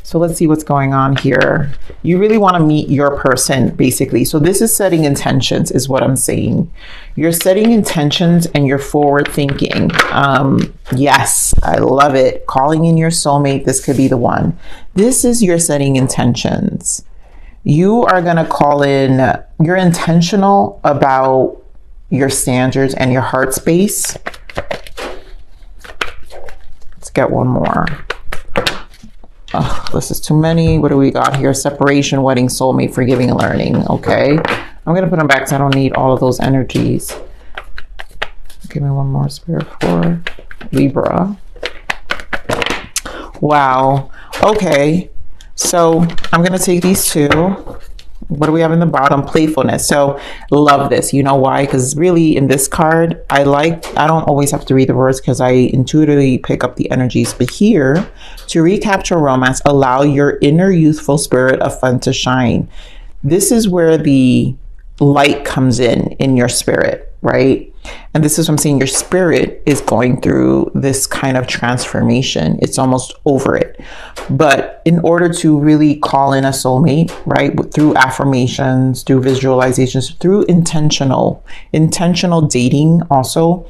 So let's see what's going on here. You really want to meet your person, basically. So this is setting intentions, is what I'm saying. You're setting intentions and you're forward thinking. Yes, I love it. Calling in your soulmate. This could be the one. This is your setting intentions. You are going to call in, you're intentional about your standards and your heart space. Let's get one more. Oh, this is too many. What do we got here? Separation, wedding, soulmate, forgiving, and learning. Okay. I'm going to put them back because I don't need all of those energies. Give me one more, Spirit, for Libra. Wow. Okay. So I'm going to take these two. What do we have in the bottom? Playfulness. So love this. You know why? Because really in this card, I don't always have to read the words because I intuitively pick up the energies. But here, to recapture romance, allow your inner youthful spirit of fun to shine. This is where the light comes in your spirit, right? And this is what I'm saying. Your spirit is going through this kind of transformation. It's almost over it. But in order to really call in a soulmate, right, through affirmations, through visualizations, through intentional dating also,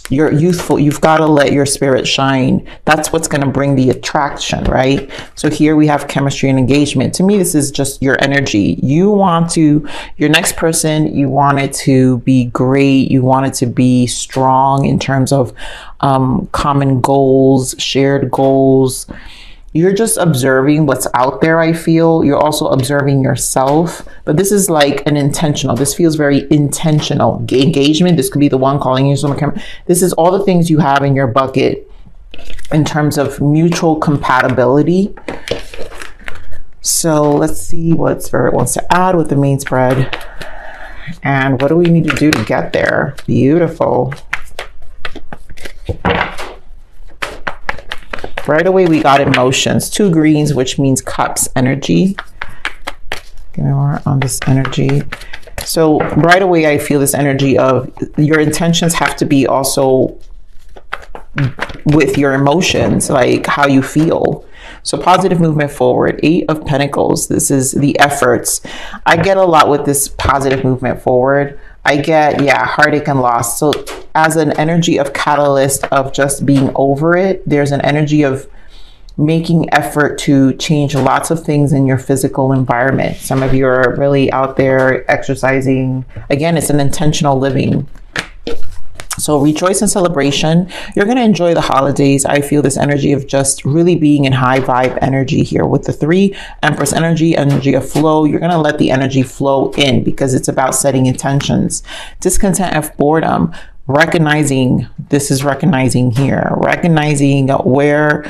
you're youthful. You've got to let your spirit shine. That's what's going to bring the attraction, right? So here we have chemistry and engagement. To me, this is just your energy. Your next person, you want it to be great. You want it to be strong in terms of common goals, shared goals. You're just observing what's out there, I feel. You're also observing yourself. But this is like an intentional. This feels very intentional. Engagement. This could be the one calling you someone camera. This is all the things you have in your bucket in terms of mutual compatibility. So let's see what Spirit wants to add with the main spread. And what do we need to do to get there? Beautiful. Right away, we got emotions. 2 greens, which means cups energy. Give me more on this energy. So right away, I feel this energy of your intentions have to be also with your emotions, like how you feel. So positive movement forward. 8 of Pentacles. This is the efforts. I get a lot with this positive movement forward. I get, heartache and loss. So as an energy of catalyst of just being over it, there's an energy of making effort to change lots of things in your physical environment. Some of you are really out there exercising. Again, it's an intentional living. So rejoice and celebration. You're going to enjoy the holidays. I feel this energy of just really being in high vibe energy here with the 3 Empress energy of flow. You're going to let the energy flow in because it's about setting intentions. Discontent of boredom. Recognizing, this is recognizing here. Recognizing where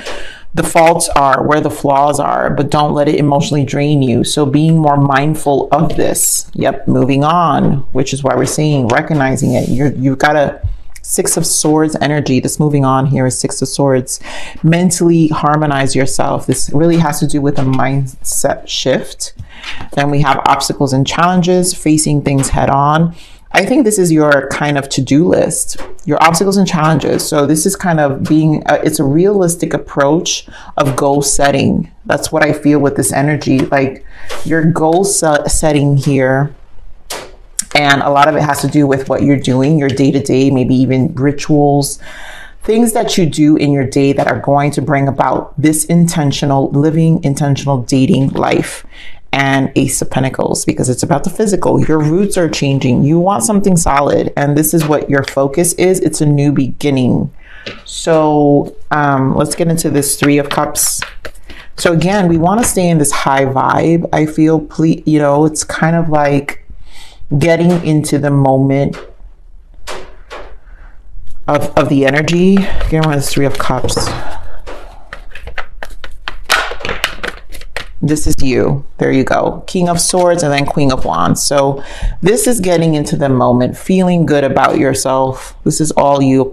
the faults are, where the flaws are, but don't let it emotionally drain you. So being more mindful of this. Yep, moving on, which is why we're saying recognizing it. You've got a 6 of Swords energy. This moving on here is 6 of Swords. Mentally harmonize yourself. This really has to do with a mindset shift. Then we have obstacles and challenges, facing things head on. I think this is your kind of to-do list, your obstacles and challenges. So this is kind of being, it's a realistic approach of goal setting. That's what I feel with this energy, like your goal setting here. And a lot of it has to do with what you're doing, your day-to-day, maybe even rituals, things that you do in your day that are going to bring about this intentional living, intentional dating life. And Ace of Pentacles, because it's about the physical. Your roots are changing. You want something solid. And this is what your focus is. It's a new beginning. So let's get into this 3 of Cups. So again, we want to stay in this high vibe. I feel, you know, it's kind of like getting into the moment of the energy. Again, with this 3 of Cups. This is you. There you go. King of Swords and then Queen of Wands. So this is getting into the moment, feeling good about yourself. This is all you,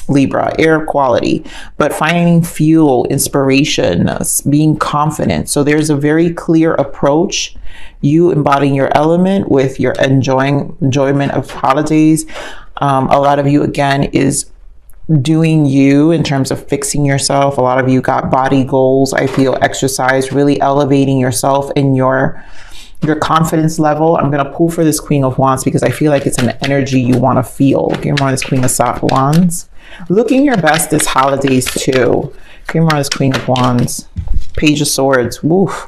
Libra, air quality, but finding fuel, inspiration, being confident. So there's a very clear approach. You embodying your element with your enjoyment of holidays. A lot of you, again, is doing you in terms of fixing yourself. A lot of you got body goals. I feel exercise, really elevating yourself in your confidence level. I'm going to pull for this Queen of Wands because I feel like it's an energy you want to feel. Give me more on this Queen of Wands. Looking your best this holidays too. Give me more on this Queen of Wands. Page of Swords. Woof.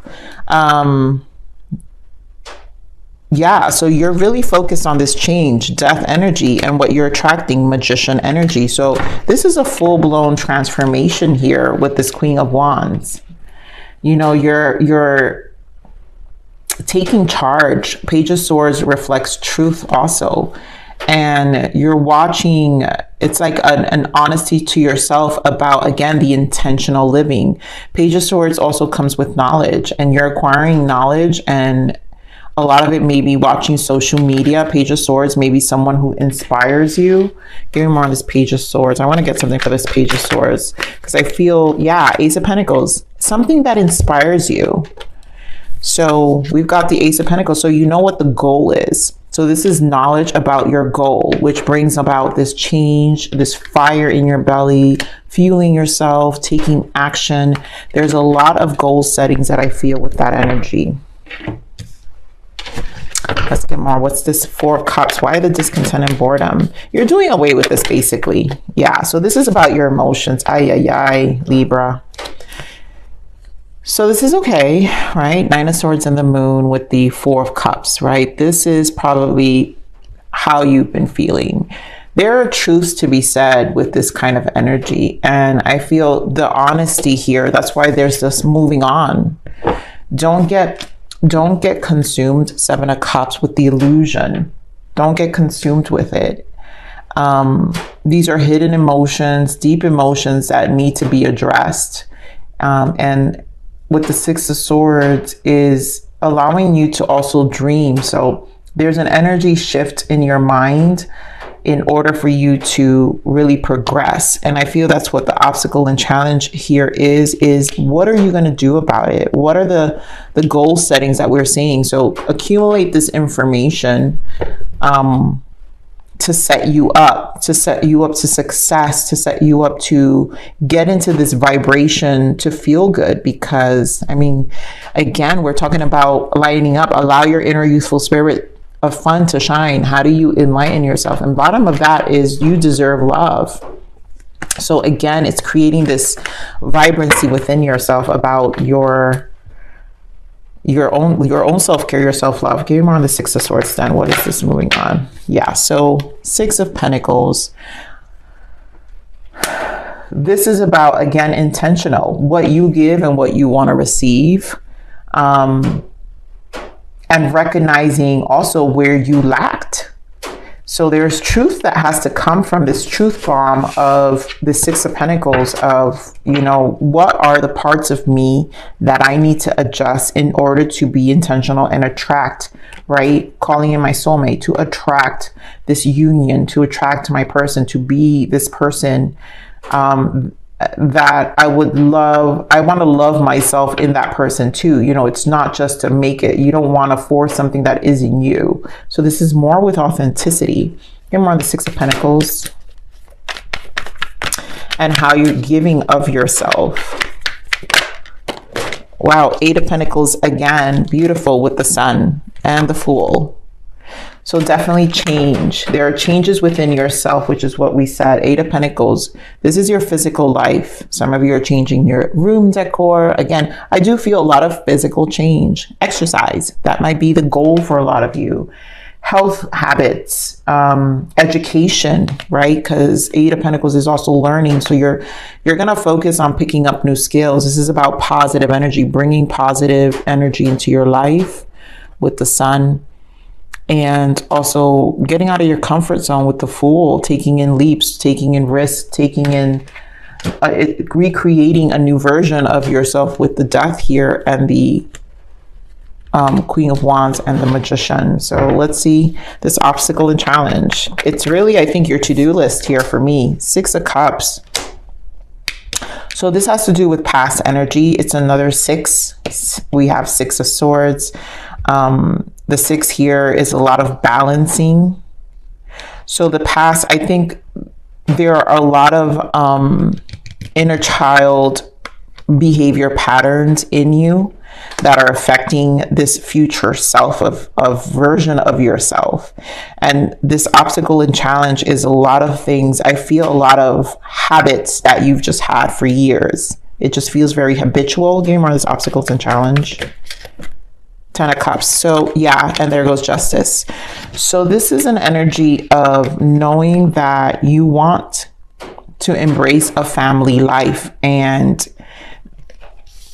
Yeah, so you're really focused on this change, death energy, and what you're attracting, magician energy. So this is a full-blown transformation here with this Queen of Wands. You know, you're taking charge. Page of Swords reflects truth also. And you're watching, it's like an honesty to yourself about, again, the intentional living. Page of Swords also comes with knowledge, and you're acquiring knowledge, and a lot of it may be watching social media. Page of Swords, maybe someone who inspires you. Give me more on this Page of Swords. I want to get something for this Page of Swords because I feel, yeah, Ace of Pentacles, something that inspires you. So we've got the Ace of Pentacles. So you know what the goal is. So this is knowledge about your goal, which brings about this change, this fire in your belly, fueling yourself, taking action. There's a lot of goal settings that I feel with that energy. Let's get more. What's this Four of Cups? Why the discontent and boredom? You're doing away with this basically. Yeah, so this is about your emotions. Ay, ay, ay, Libra. So this is okay, right? Nine of Swords and the Moon with the Four of Cups, right? This is probably how you've been feeling. There are truths to be said with this kind of energy. And I feel the honesty here, that's why there's this moving on. Don't get consumed, Seven of Cups, with the illusion. Don't get consumed with it. These are hidden emotions, deep emotions that need to be addressed. And with the Six of Swords is allowing you to also dream. So there's an energy shift in your mind in order for you to really progress. And I feel that's what the obstacle and challenge here is what are you going to do about it? What are the goal settings that we're seeing? So accumulate this information to set you up to success, to set you up to get into this vibration, to feel good. Because I mean, again, we're talking about lighting up. Allow your inner youthful spirit of fun to shine. How do you enlighten yourself? And bottom of that is you deserve love. So again, it's creating this vibrancy within yourself about your own self-care, your self-love. Give me more on the Six of Swords then. What is this moving on? Yeah, so Six of Pentacles. This is about, again, intentional. What you give and what you want to receive. And recognizing also where you lacked. So there's truth that has to come from this truth bomb of the Six of Pentacles of, you know, what are the parts of me that I need to adjust in order to be intentional and attract, right? Calling in my soulmate, to attract this union, to attract my person, to be this person that I would love. I want to love myself in that person too. You know, it's not just to make it. You don't want to force something that isn't you. So this is more with authenticity. Get more on the Six of Pentacles and how you're giving of yourself. Wow, Eight of Pentacles again, beautiful with the Sun and the Fool. So definitely change. There are changes within yourself, which is what we said. Eight of Pentacles. This is your physical life. Some of you are changing your room decor. Again, I do feel a lot of physical change. Exercise. That might be the goal for a lot of you. Health habits, education, right? Because Eight of Pentacles is also learning. So you're going to focus on picking up new skills. This is about positive energy, bringing positive energy into your life with the Sun. And also getting out of your comfort zone with the Fool, taking in leaps, taking in risks, taking in, recreating a new version of yourself with the Death here and the Queen of Wands and the Magician. So let's see this obstacle and challenge. It's really, I think, your to-do list here for me. Six of Cups. So this has to do with past energy. It's another six. We have Six of Swords. The six here is a lot of balancing. So the past, I think there are a lot of inner child behavior patterns in you that are affecting this future self of version of yourself. And this obstacle and challenge is a lot of things. I feel a lot of habits that you've just had for years. It just feels very habitual. Give me more of this obstacles and challenge. 10 of Cups. So yeah, and there goes Justice. So this is an energy of knowing that you want to embrace a family life, and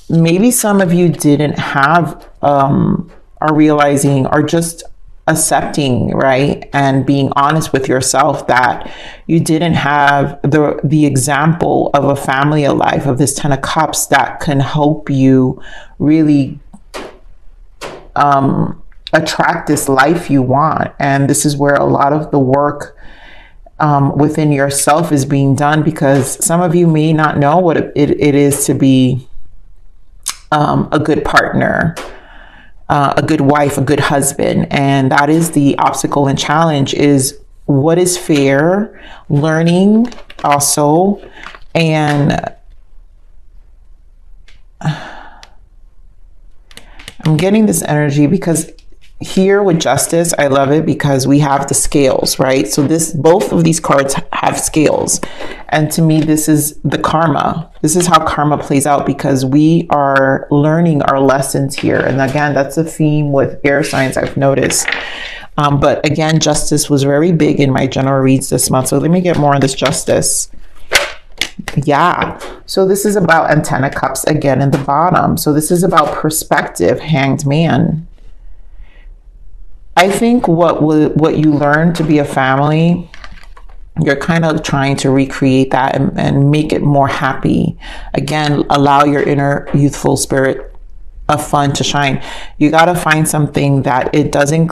maybe some of you didn't have are realizing or just accepting, right, and being honest with yourself that you didn't have the example of a family of life, of this 10 of Cups that can help you really attract this life you want. And this is where a lot of the work within yourself is being done, because some of you may not know what it is to be a good partner, a good wife, a good husband. And that is the obstacle and challenge, is what is fair, learning also. And I'm getting this energy because here with Justice, I love it because we have the scales, right? So both of these cards have scales. And to me, this is the karma. This is how karma plays out, because we are learning our lessons here. And again, that's a theme with air signs I've noticed. But again, Justice was very big in my general reads this month. So let me get more on this Justice. Yeah, so this is about, and 10 of Cups again in the bottom. So this is about perspective, Hanged Man. I think what you learn to be a family, you're kind of trying to recreate that and make it more happy. Again, allow your inner youthful spirit of fun to shine. You got to find something that it doesn't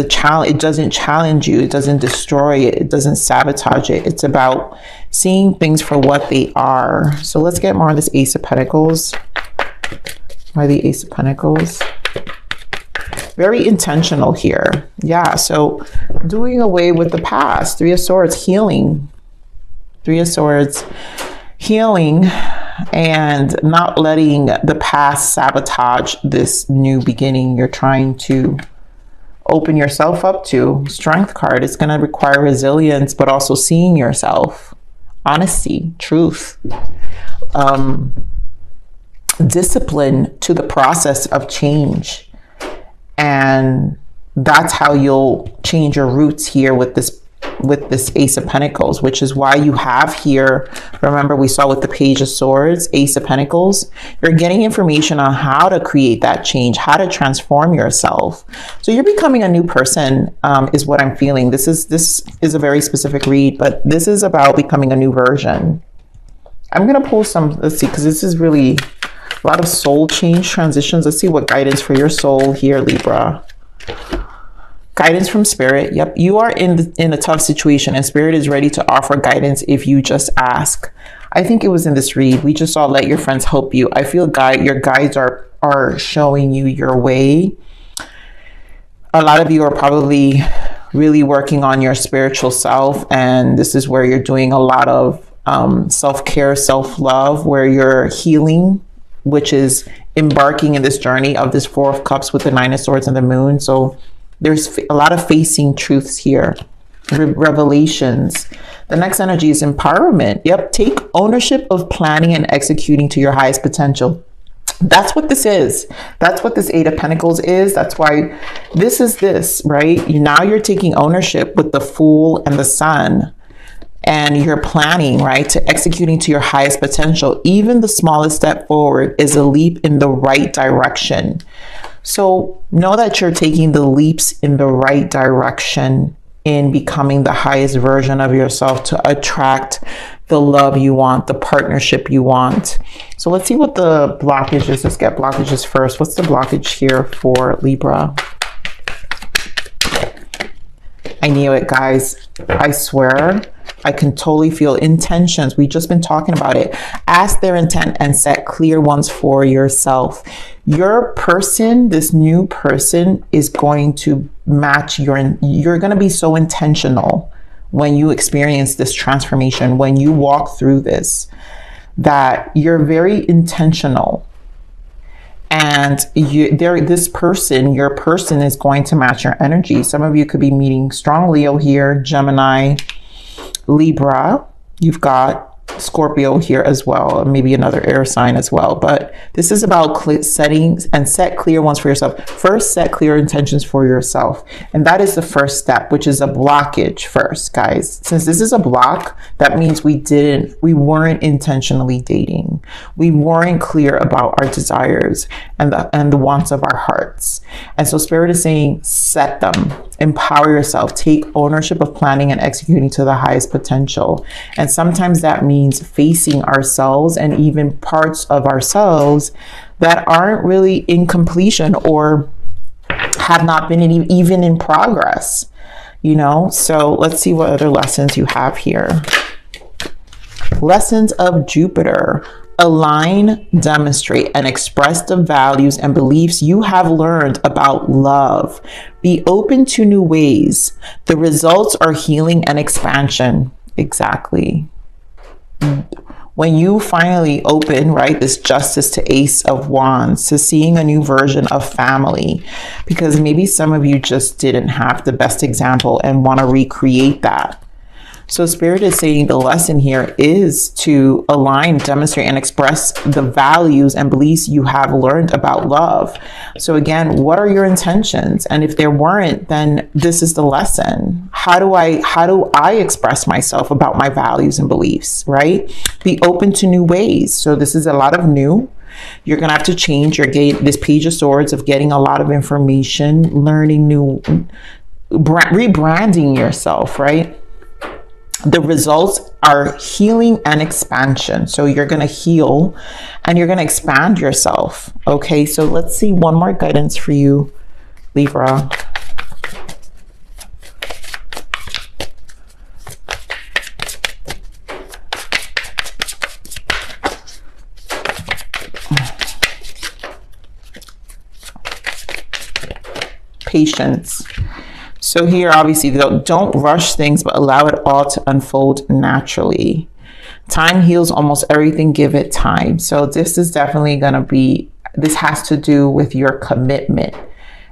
challenge you, it doesn't destroy it, it doesn't sabotage it. It's about seeing things for what they are. So let's get more of this Ace of Pentacles. Why the Ace of Pentacles? Very intentional here. Yeah, so doing away with the past. 3 of Swords, healing. 3 of Swords, healing, and not letting the past sabotage this new beginning you're trying to open yourself up to. Strength card. It's going to require resilience, but also seeing yourself. Honesty, truth. Discipline to the process of change. And that's how you'll change your roots here with this Ace of Pentacles, which is why you have here, remember we saw with the Page of Swords, Ace of Pentacles, you're getting information on how to create that change, how to transform yourself. So you're becoming a new person, is what I'm feeling. This is a very specific read, but this is about becoming a new version. I'm going to pull some, let's see, because this is really a lot of soul change transitions. Let's see what guidance for your soul here, Libra. Guidance from Spirit. Yep, you are in a tough situation, and Spirit is ready to offer guidance if you just ask. I think it was in this read. We just saw let your friends help you. I feel your guides are showing you your way. A lot of you are probably really working on your spiritual self, and this is where you're doing a lot of self-care, self-love, where you're healing, which is embarking in this journey of this 4 of Cups with the 9 of Swords and the Moon. So there's a lot of facing truths here, revelations. The next energy is empowerment. Yep, take ownership of planning and executing to your highest potential. That's what this is. That's what this 8 of Pentacles is. That's why this is this, right? Now you're taking ownership with the Fool and the Sun. And you're planning, right, to executing to your highest potential. Even the smallest step forward is a leap in the right direction. So know that you're taking the leaps in the right direction in becoming the highest version of yourself to attract the love you want, the partnership you want. So let's see what the blockage is. Let's get blockages first. What's the blockage here for Libra? I knew it, guys. I swear. I can totally feel intentions. We've just been talking about it. Ask their intent and set clear ones for yourself. Your person, this new person, is going to match you're going to be so intentional when you experience this transformation, when you walk through this, that you're very intentional. And this person, your person is going to match your energy. Some of you could be meeting strong Leo here, Gemini, Libra. You've got Scorpio here as well, maybe another air sign as well. But this is about setting and set clear ones for yourself. First, set clear intentions for yourself. And that is the first step, which is a blockage first, guys. Since this is a block, that means we weren't intentionally dating. We weren't clear about our desires and the wants of our hearts. And so Spirit is saying, set them, empower yourself, take ownership of planning and executing to the highest potential. And sometimes that means facing ourselves and even parts of ourselves that aren't really in completion or have not been even in progress, you know? So let's see what other lessons you have here. Lessons of Jupiter. Align, demonstrate, and express the values and beliefs you have learned about love. Be open to new ways. The results are healing and expansion. Exactly. When you finally open, right, this Justice to Ace of Wands, to seeing a new version of family, because maybe some of you just didn't have the best example and want to recreate that. So Spirit is saying the lesson here is to align, demonstrate, and express the values and beliefs you have learned about love. So again, what are your intentions? And if there weren't, then this is the lesson. How do I express myself about my values and beliefs, right? Be open to new ways. So this is a lot of new. You're going to have to change your this Page of Swords of getting a lot of information, learning new, rebranding yourself, right? The results are healing and expansion. So you're going to heal and you're going to expand yourself. Okay, so let's see one more guidance for you, Libra. Patience. So here, obviously, don't rush things, but allow it all to unfold naturally. Time heals almost everything. Give it time. So this is definitely going to be, this has to do with your commitment.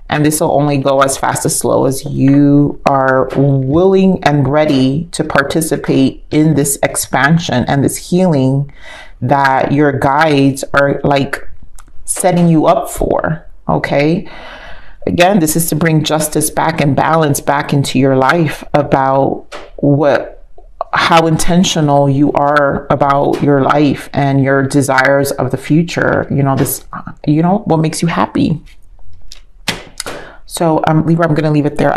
And this will only go as fast as slow as you are willing and ready to participate in this expansion and this healing that your guides are like setting you up for. Okay. Again, this is to bring justice back and balance back into your life about how intentional you are about your life and your desires of the future. You know, what makes you happy. So Libra, I'm going to leave it there.